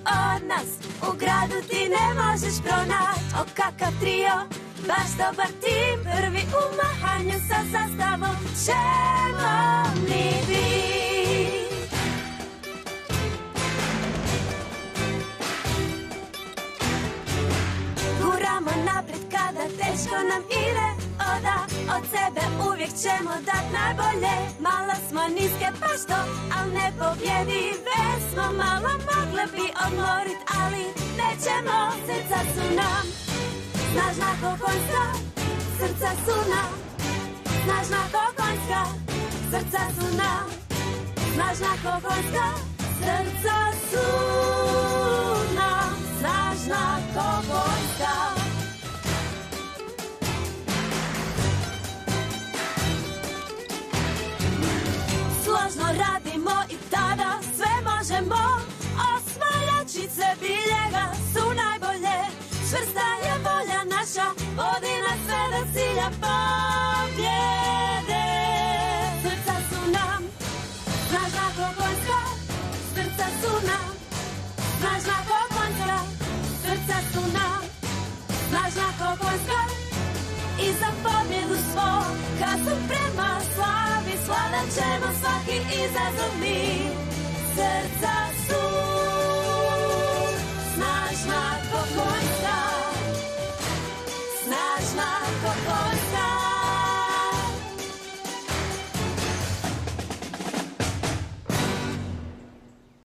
od nas u gradu ti ne možeš pronaći. O kakav trio, baš dobar tim, prvi u mahanju sa zastavom ćemo mi biti. Guramo naprijed kada teško nam ide, od sebe uvijek ćemo dat najbolje. Malo smo niske pa što, al ne pobjedive smo. Malo mogle bi odmorit, ali nećemo. Srca su nam snažna ko konjska, srca su nam snažna ko konjska, srca su nam snažna ko konjska, srca su nam snažna ko konjska. Složno radimo i tada sve možemo. Osvajačice biljega su najbolje. Čvrsta je volja naša, vodi nas sve do cilja pobjede. Srca su nam snažna ko konjska, srca su nam snažna ko konjska, srca su nam snažna ko konjska. I za pobjedu svog, kad su prema slavi, svladat ćemo svaki izazov mi. Srca